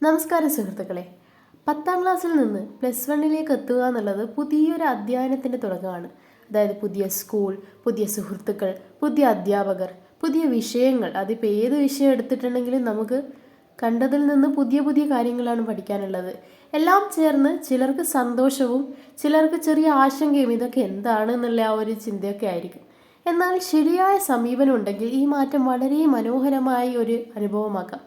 നമസ്കാരം സുഹൃത്തുക്കളെ. 10ാം ക്ലാസ്സിൽ നിന്ന് +1 എത്തുക എന്നുള്ളത് പുതിയൊരു അധ്യയനത്തിൻ്റെ തുടക്കമാണ്. അതായത് പുതിയ സ്കൂൾ, പുതിയ സുഹൃത്തുക്കൾ, പുതിയ അധ്യാപകർ, പുതിയ വിഷയങ്ങൾ. അതിപ്പോൾ ഏത് വിഷയം എടുത്തിട്ടുണ്ടെങ്കിലും നമുക്ക് കണ്ടതിൽ നിന്ന് പുതിയ പുതിയ കാര്യങ്ങളാണ് പഠിക്കാനുള്ളത്. എല്ലാം ചേർന്ന് ചിലർക്ക് സന്തോഷവും ചിലർക്ക് ചെറിയ ആശങ്കയും ഇതൊക്കെ എന്താണെന്നുള്ള ആ ഒരു ചിന്തയൊക്കെ ആയിരിക്കും. എന്നാൽ ശരിയായ സമീപനം ഉണ്ടെങ്കിൽ ഈ മാറ്റം വളരെ മനോഹരമായ ഒരു അനുഭവമാക്കാം.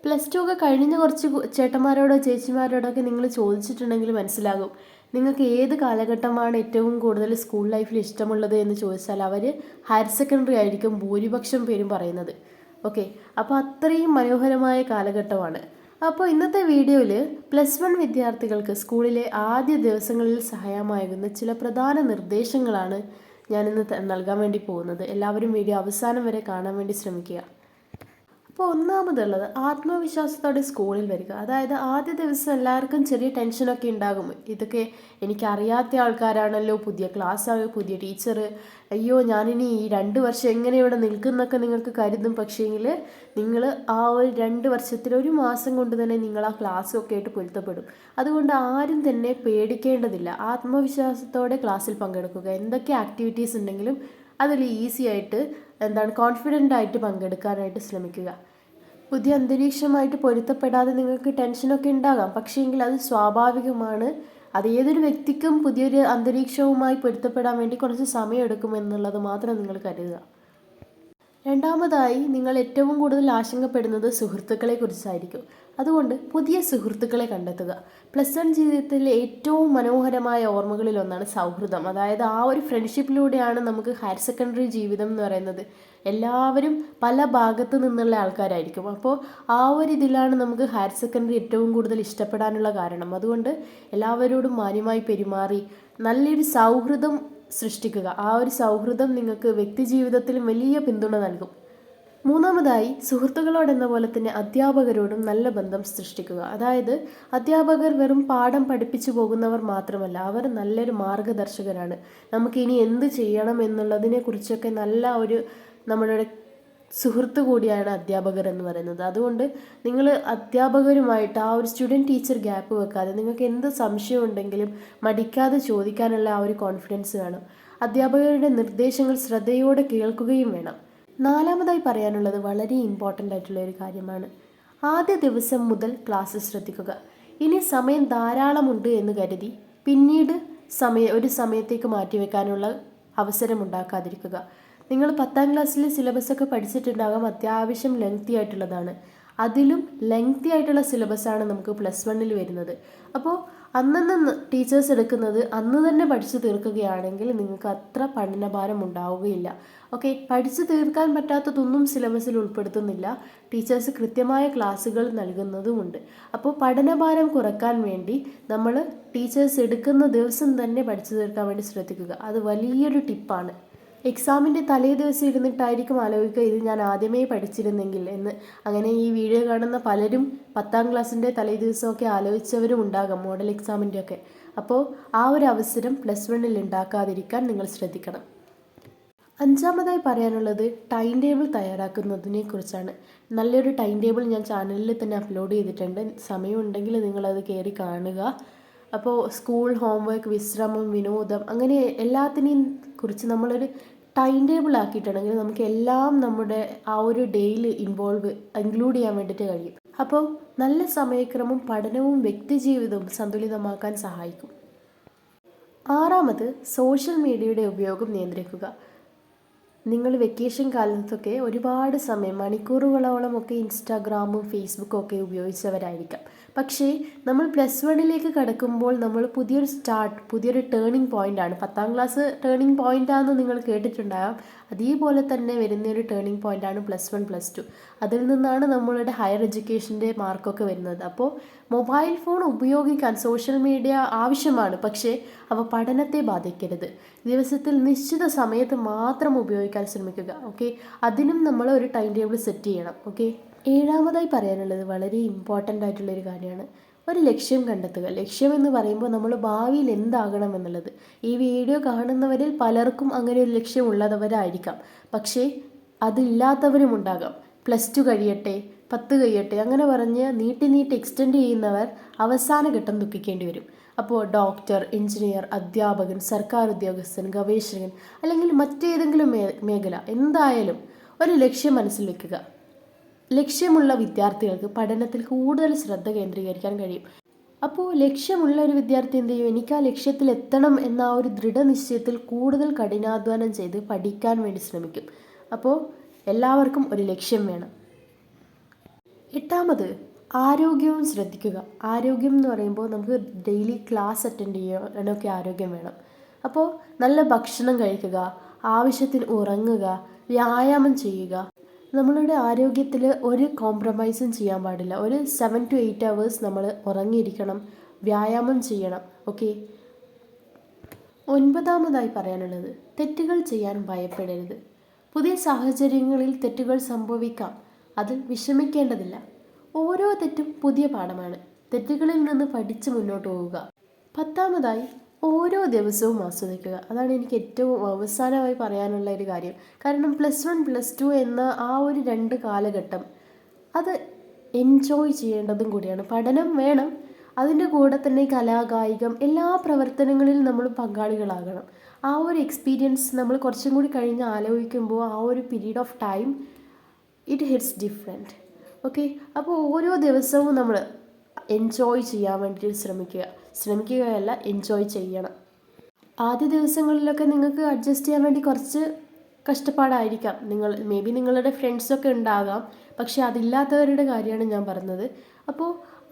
+2 ഒക്കെ കഴിഞ്ഞ കുറച്ച് ചേട്ടന്മാരോടോ ചേച്ചിമാരോടൊക്കെ നിങ്ങൾ ചോദിച്ചിട്ടുണ്ടെങ്കിൽ മനസ്സിലാകും നിങ്ങൾക്ക് ഏത് കാലഘട്ടമാണ് ഏറ്റവും കൂടുതൽ സ്കൂൾ ലൈഫിൽ ഇഷ്ടമുള്ളത് എന്ന് ചോദിച്ചാൽ അവർ ഹയർ സെക്കൻഡറി ആയിരിക്കും ഭൂരിപക്ഷം പേരും പറയുന്നത്. ഓക്കെ, അപ്പോൾ അത്രയും മനോഹരമായ കാലഘട്ടമാണ്. അപ്പോൾ ഇന്നത്തെ വീഡിയോയിൽ +1 വിദ്യാർത്ഥികൾക്ക് സ്കൂളിലെ ആദ്യ ദിവസങ്ങളിൽ സഹായമാകുന്ന ചില പ്രധാന നിർദ്ദേശങ്ങളാണ് ഞാനിന്ന് നൽകാൻ വേണ്ടി പോകുന്നത്. എല്ലാവരും വീഡിയോ അവസാനം വരെ കാണാൻ വേണ്ടി ശ്രമിക്കുക. അപ്പോൾ ഒന്നാമതുള്ളത് ആത്മവിശ്വാസത്തോടെ സ്കൂളിൽ വരിക. അതായത് ആദ്യ ദിവസം എല്ലാവർക്കും ചെറിയ ടെൻഷനൊക്കെ ഉണ്ടാകും. ഇതൊക്കെ എനിക്കറിയാത്ത ആൾക്കാരാണല്ലോ, പുതിയ ക്ലാസ്സാണ്, പുതിയ ടീച്ചർ, അയ്യോ ഞാനിനി ഈ 2 വർഷം എങ്ങനെ ഇവിടെ നിൽക്കുന്നൊക്കെ നിങ്ങൾക്ക് കരുതും. പക്ഷേങ്കിൽ നിങ്ങൾ ആ ഒരു 2 വർഷത്തിൽ 1 മാസം കൊണ്ട് തന്നെ നിങ്ങൾ ആ ക്ലാസ്സൊക്കെ ആയിട്ട് പൊരുത്തപ്പെടും. അതുകൊണ്ട് ആരും തന്നെ പേടിക്കേണ്ടതില്ല. ആത്മവിശ്വാസത്തോടെ ക്ലാസ്സിൽ പങ്കെടുക്കുക. എന്തൊക്കെ ആക്ടിവിറ്റീസ് ഉണ്ടെങ്കിലും അതിൽ ഈസി ആയിട്ട് കോൺഫിഡൻ്റ് ആയിട്ട് പങ്കെടുക്കാനായിട്ട് ശ്രമിക്കുക. പുതിയ അന്തരീക്ഷമായിട്ട് പൊരുത്തപ്പെടാതെ നിങ്ങൾക്ക് ടെൻഷനൊക്കെ ഉണ്ടാകാം. പക്ഷേങ്കിൽ അത് സ്വാഭാവികമാണ്. അത് ഏതൊരു വ്യക്തിക്കും പുതിയൊരു അന്തരീക്ഷവുമായി പൊരുത്തപ്പെടാൻ വേണ്ടി കുറച്ച് സമയം എടുക്കുമെന്നുള്ളത് മാത്രം നിങ്ങൾ കരുതുക. രണ്ടാമതായി നിങ്ങൾ ഏറ്റവും കൂടുതൽ ആശങ്കപ്പെടുന്നത് സുഹൃത്തുക്കളെ കുറിച്ചായിരിക്കും. അതുകൊണ്ട് പുതിയ സുഹൃത്തുക്കളെ കണ്ടെത്തുക. +1 ജീവിതത്തിലെ ഏറ്റവും മനോഹരമായ ഓർമ്മകളിൽ ഒന്നാണ് സൗഹൃദം. അതായത് ആ ഒരു ഫ്രണ്ട്ഷിപ്പിലൂടെയാണ് നമുക്ക് ഹയർ സെക്കൻഡറി ജീവിതം എന്ന് പറയുന്നത്. എല്ലാവരും പല ഭാഗത്തു നിന്നുള്ള ആൾക്കാരായിരിക്കും. അപ്പോൾ ആ ഒരു ഇതിലാണ് നമുക്ക് ഹയർ സെക്കൻഡറി ഏറ്റവും കൂടുതൽ ഇഷ്ടപ്പെടാനുള്ള കാരണം. അതുകൊണ്ട് എല്ലാവരോടും മാന്യമായി പെരുമാറി നല്ലൊരു സൗഹൃദം സൃഷ്ടിക്കുക. ആ ഒരു സൗഹൃദം നിങ്ങൾക്ക് വ്യക്തി ജീവിതത്തിലും വലിയ പിന്തുണ നൽകും. മൂന്നാമതായി സുഹൃത്തുക്കളോടെന്ന പോലെ തന്നെ അധ്യാപകരോടും നല്ല ബന്ധം സൃഷ്ടിക്കുക. അതായത് അധ്യാപകർ വെറും പാഠം പഠിപ്പിച്ചു പോകുന്നവർ മാത്രമല്ല, അവർ നല്ലൊരു മാർഗദർശകരാണ്. നമുക്ക് ഇനി എന്ത് ചെയ്യണം എന്നുള്ളതിനെ കുറിച്ചൊക്കെ നല്ല ഒരു നമ്മളുടെ സുഹൃത്ത് കൂടിയാണ് അധ്യാപകർ എന്ന് പറയുന്നത്. അതുകൊണ്ട് നിങ്ങൾ അധ്യാപകരുമായിട്ട് ആ ഒരു സ്റ്റുഡൻറ് ടീച്ചർ ഗ്യാപ്പ് വെക്കാതെ നിങ്ങൾക്ക് എന്ത് സംശയം ഉണ്ടെങ്കിലും മടിക്കാതെ ചോദിക്കാനുള്ള ആ ഒരു കോൺഫിഡൻസ് വേണം. അധ്യാപകരുടെ നിർദ്ദേശങ്ങൾ ശ്രദ്ധയോടെ കേൾക്കുകയും വേണം. നാലാമതായി പറയാനുള്ളത് വളരെ ഇമ്പോർട്ടൻ്റ് ആയിട്ടുള്ള ഒരു കാര്യമാണ്. ആദ്യ ദിവസം മുതൽ ക്ലാസ് ശ്രദ്ധിക്കുക. ഇനി സമയം ധാരാളമുണ്ട് എന്ന് കരുതി പിന്നീട് ഒരു സമയത്തേക്ക് മാറ്റിവെക്കാനുള്ള അവസരം ഉണ്ടാക്കാതിരിക്കുക. നിങ്ങൾ 10ാം ക്ലാസ്സിലെ സിലബസൊക്കെ പഠിച്ചിട്ടുണ്ടാകാം. അത്യാവശ്യം ലെങ്തി ആയിട്ടുള്ളതാണ്. അതിലും ലെങ്തി ആയിട്ടുള്ള സിലബസാണ് നമുക്ക് +1 വരുന്നത്. അപ്പോൾ അന്നന്ന് ടീച്ചേഴ്സ് എടുക്കുന്നത് അന്ന് തന്നെ പഠിച്ചു തീർക്കുകയാണെങ്കിൽ നിങ്ങൾക്ക് അത്ര പഠനഭാരം ഉണ്ടാവുകയില്ല. ഓക്കെ, പഠിച്ചു തീർക്കാൻ പറ്റാത്തതൊന്നും സിലബസിൽ ഉൾപ്പെടുത്തുന്നില്ല. ടീച്ചേഴ്സ് കൃത്യമായ ക്ലാസ്സുകൾ നൽകുന്നതുമുണ്ട്. അപ്പോൾ പഠനഭാരം കുറക്കാൻ വേണ്ടി നമ്മൾ ടീച്ചേഴ്സ് എടുക്കുന്ന ദിവസം തന്നെ പഠിച്ചു തീർക്കാൻ വേണ്ടി ശ്രദ്ധിക്കുക. അത് വലിയൊരു ടിപ്പാണ്. എക്സാമിൻ്റെ തലേ ദിവസം ഇരുന്നിട്ടായിരിക്കും ആലോചിക്കുക ഇത് ഞാൻ ആദ്യമേ പഠിച്ചിരുന്നെങ്കിൽ എന്ന്. അങ്ങനെ ഈ വീഡിയോ കാണുന്ന പലരും 10ാം ക്ലാസ്സിൻ്റെ തലേ ദിവസമൊക്കെ ആലോചിച്ചവരും ഉണ്ടാകാം, മോഡൽ എക്സാമിൻ്റെ ഒക്കെ. അപ്പോൾ ആ ഒരു അവസരം +1 ഉണ്ടാക്കാതിരിക്കാൻ നിങ്ങൾ ശ്രദ്ധിക്കണം. അഞ്ചാമതായി പറയാനുള്ളത് ടൈം ടേബിൾ തയ്യാറാക്കുന്നതിനെ കുറിച്ചാണ്. നല്ലൊരു ടൈം ടേബിൾ ഞാൻ ചാനലിൽ തന്നെ അപ്ലോഡ് ചെയ്തിട്ടുണ്ട്. സമയമുണ്ടെങ്കിൽ നിങ്ങളത് കയറി കാണുക. അപ്പോൾ സ്കൂൾ, ഹോംവർക്ക്, വിശ്രമം, വിനോദം, അങ്ങനെ എല്ലാത്തിനെയും കുറിച്ച് നമ്മളൊരു ടൈം ടേബിൾ ആക്കിയിട്ടുണ്ടെങ്കിൽ നമുക്ക് എല്ലാം നമ്മുടെ ആ ഒരു ഡേയിൽ ഇൻക്ലൂഡ് ചെയ്യാൻ വേണ്ടിയിട്ട് കഴിയും. അപ്പോൾ നല്ല സമയക്രമം പഠനവും വ്യക്തിജീവിതവും സന്തുലിതമാക്കാൻ സഹായിക്കും. ആറാമത് സോഷ്യൽ മീഡിയയുടെ ഉപയോഗം നിയന്ത്രിക്കുക. നിങ്ങൾ വെക്കേഷൻ കാലത്തൊക്കെ ഒരുപാട് സമയം മണിക്കൂറുകളോളമൊക്കെ ഇൻസ്റ്റാഗ്രാമും ഫേസ്ബുക്കും ഒക്കെ ഉപയോഗിച്ചവരായിരിക്കാം. പക്ഷേ നമ്മൾ +1 കടക്കുമ്പോൾ നമ്മൾ പുതിയൊരു ടേണിംഗ് പോയിൻ്റാണ്. 10ാം ക്ലാസ് ടേണിംഗ് പോയിൻ്റാണെന്ന് നിങ്ങൾ കേട്ടിട്ടുണ്ടാകാം. അതേപോലെ തന്നെ വരുന്നൊരു ടേണിംഗ് പോയിൻ്റാണ് +1, +2. അതിൽ നിന്നാണ് നമ്മളുടെ ഹയർ എഡ്യൂക്കേഷൻ്റെ മാർക്കൊക്കെ വരുന്നത്. അപ്പോൾ മൊബൈൽ ഫോൺ ഉപയോഗിക്കാൻ സോഷ്യൽ മീഡിയ ആവശ്യമാണ്, പക്ഷേ അവ പഠനത്തെ ബാധിക്കരുത്. ദിവസത്തിൽ നിശ്ചിത സമയത്ത് മാത്രം ഉപയോഗിക്കാൻ ശ്രമിക്കുക. ഓക്കെ, അതിനും നമ്മൾ ഒരു ടൈം ടേബിൾ സെറ്റ് ചെയ്യണം. ഓക്കെ, ഏഴാമതായി പറയാനുള്ളത് വളരെ ഇമ്പോർട്ടൻ്റ് ആയിട്ടുള്ളൊരു കാര്യമാണ്. ഒരു ലക്ഷ്യം കണ്ടെത്തുക. ലക്ഷ്യം എന്ന് പറയുമ്പോൾ നമ്മൾ ഭാവിയിൽ എന്താകണം എന്നുള്ളത്. ഈ വീഡിയോ കാണുന്നവരിൽ പലർക്കും അങ്ങനെ ഒരു ലക്ഷ്യം ഉള്ളവരായിരിക്കാം, പക്ഷേ അതില്ലാത്തവരും ഉണ്ടാകാം. +2 കഴിയട്ടെ, 10 കഴിയട്ടെ അങ്ങനെ പറഞ്ഞ് നീട്ടി നീട്ടി എക്സ്റ്റെൻഡ് ചെയ്യുന്നവർ അവസാന ഘട്ടം ദുഃഖിക്കേണ്ടി വരും. അപ്പോൾ ഡോക്ടർ, എഞ്ചിനീയർ, അധ്യാപകൻ, സർക്കാർ ഉദ്യോഗസ്ഥൻ, ഗവേഷകൻ അല്ലെങ്കിൽ മറ്റേതെങ്കിലും മേഖല എന്തായാലും ഒരു ലക്ഷ്യം മനസ്സിൽ വെക്കുക. ലക്ഷ്യമുള്ള വിദ്യാർത്ഥികൾക്ക് പഠനത്തിൽ കൂടുതൽ ശ്രദ്ധ കേന്ദ്രീകരിക്കാൻ കഴിയും. അപ്പോൾ ലക്ഷ്യമുള്ള ഒരു വിദ്യാർത്ഥി എന്ത് ചെയ്യും? എനിക്ക് ആ ലക്ഷ്യത്തിൽ എത്തണം എന്ന ആ ഒരു ദൃഢനിശ്ചയത്തിൽ കൂടുതൽ കഠിനാധ്വാനം ചെയ്ത് പഠിക്കാൻ വേണ്ടി ശ്രമിക്കും. അപ്പോൾ എല്ലാവർക്കും ഒരു ലക്ഷ്യം വേണം. 8ാമത് ആരോഗ്യവും ശ്രദ്ധിക്കുക. ആരോഗ്യം എന്ന് പറയുമ്പോൾ നമുക്ക് ഡെയിലി ക്ലാസ് അറ്റൻഡ് ചെയ്യാനൊക്കെ ആരോഗ്യം വേണം. അപ്പോൾ നല്ല ഭക്ഷണം കഴിക്കുക, ആവശ്യത്തിന് ഉറങ്ങുക, വ്യായാമം ചെയ്യുക. നമ്മളുടെ ആരോഗ്യത്തിൽ ഒരു കോംപ്രമൈസും ചെയ്യാൻ പാടില്ല. ഒരു 7 to 8 hours നമ്മൾ ഉറങ്ങിയിരിക്കണം, വ്യായാമം ചെയ്യണം. ഓക്കെ. 9ാമതായി പറയാനുള്ളത് തെറ്റുകൾ ചെയ്യാൻ ഭയപ്പെടരുത്. പുതിയ സാഹചര്യങ്ങളിൽ തെറ്റുകൾ സംഭവിക്കാം, അതിൽ വിഷമിക്കേണ്ടതില്ല. ഓരോ തെറ്റും പുതിയ പാഠമാണ്. തെറ്റുകളിൽ നിന്ന് പഠിച്ച് മുന്നോട്ട് പോവുക. 10ാമതായി ഓരോ ദിവസവും ആസ്വദിക്കുക. അതാണ് എനിക്ക് ഏറ്റവും അവസാനമായി പറയാനുള്ള ഒരു കാര്യം. കാരണം +1 +2 എന്ന ആ ഒരു 2 കാലഘട്ടം അത് എൻജോയ് ചെയ്യേണ്ടതും കൂടിയാണ്. പഠനം വേണം, അതിൻ്റെ കൂടെ തന്നെ കലാകായികം എല്ലാ പ്രവർത്തനങ്ങളിലും നമ്മൾ പങ്കാളികളാകണം. ആ ഒരു എക്സ്പീരിയൻസ് നമ്മൾ കുറച്ചും കൂടി കഴിഞ്ഞ് ആലോചിക്കുമ്പോൾ ആ ഒരു period of time it hits different. Okay. അപ്പോൾ ഓരോ ദിവസവും നമ്മൾ എൻജോയ് ചെയ്യാൻ വേണ്ടിയിട്ട് ശ്രമിക്കുകയല്ല, എൻജോയ് ചെയ്യണം. ആദ്യ ദിവസങ്ങളിലൊക്കെ നിങ്ങൾക്ക് അഡ്ജസ്റ്റ് ചെയ്യാൻ വേണ്ടി കുറച്ച് കഷ്ടപ്പാടായിരിക്കാം. മേ ബി നിങ്ങളുടെ ഫ്രണ്ട്സൊക്കെ ഉണ്ടാകാം, പക്ഷേ അതില്ലാത്തവരുടെ കാര്യമാണ് ഞാൻ പറഞ്ഞത്. അപ്പോൾ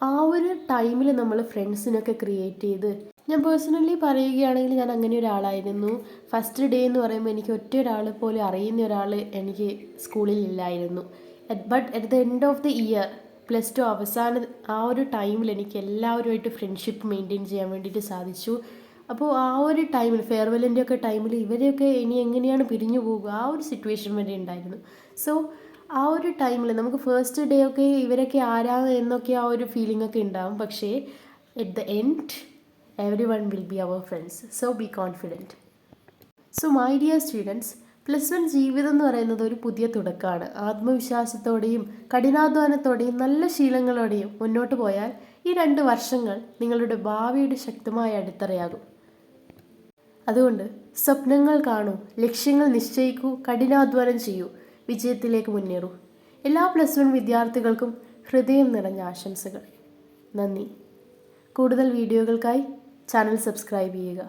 ആ ഒരു ടൈമിൽ നമ്മൾ ഫ്രണ്ട്സിനൊക്കെ ക്രിയേറ്റ് ചെയ്ത്, ഞാൻ പേഴ്സണലി പറയുകയാണെങ്കിൽ ഞാൻ അങ്ങനെ ഒരാളായിരുന്നു. ഫസ്റ്റ് ഡേ എന്ന് പറയുമ്പോൾ എനിക്ക് ഒറ്റ ഒരാൾ പോലും അറിയുന്ന ഒരാൾ എനിക്ക് സ്കൂളിൽ ഇല്ലായിരുന്നു. But at the end of the year +2 അവസാന ആ ഒരു ടൈമിൽ എനിക്ക് എല്ലാവരുമായിട്ട് ഫ്രണ്ട്ഷിപ്പ് മെയിൻറ്റെയിൻ ചെയ്യാൻ വേണ്ടിയിട്ട് സാധിച്ചു. അപ്പോൾ ആ ഒരു ടൈമിൽ ഫെയർവെല്ലിൻ്റെ ഒക്കെ ടൈമിൽ ഇവരെയൊക്കെ ഇനി എങ്ങനെയാണ് പിരിഞ്ഞു പോകുക, ആ ഒരു സിറ്റുവേഷൻ വരെ ഉണ്ടായിരുന്നു. സോ ആ ഒരു ടൈമിൽ നമുക്ക് ഫസ്റ്റ് ഡേ ഒക്കെ ഇവരൊക്കെ ആരാണ് എന്നൊക്കെ ആ ഒരു ഫീലിംഗ് ഒക്കെ ഉണ്ടാകും. പക്ഷേ at the end everyone will be our friends. So be confident. So my dear students, +1 ജീവിതം എന്ന് പറയുന്നത് ഒരു പുതിയ തുടക്കമാണ്. ആത്മവിശ്വാസത്തോടെയും കഠിനാധ്വാനത്തോടെയും നല്ല ശീലങ്ങളോടെയും മുന്നോട്ട് പോയാൽ ഈ 2 വർഷങ്ങൾ നിങ്ങളുടെ ഭാവിയുടെ ശക്തമായ അടിത്തറയാകും. അതുകൊണ്ട് സ്വപ്നങ്ങൾ കാണൂ, ലക്ഷ്യങ്ങൾ നിശ്ചയിക്കൂ, കഠിനാധ്വാനം ചെയ്യൂ, വിജയത്തിലേക്ക് മുന്നേറൂ. എല്ലാ +1 വിദ്യാർത്ഥികൾക്കും ഹൃദയം നിറഞ്ഞ ആശംസകൾ. നന്ദി. കൂടുതൽ വീഡിയോകൾക്കായി ചാനൽ സബ്സ്ക്രൈബ് ചെയ്യുക.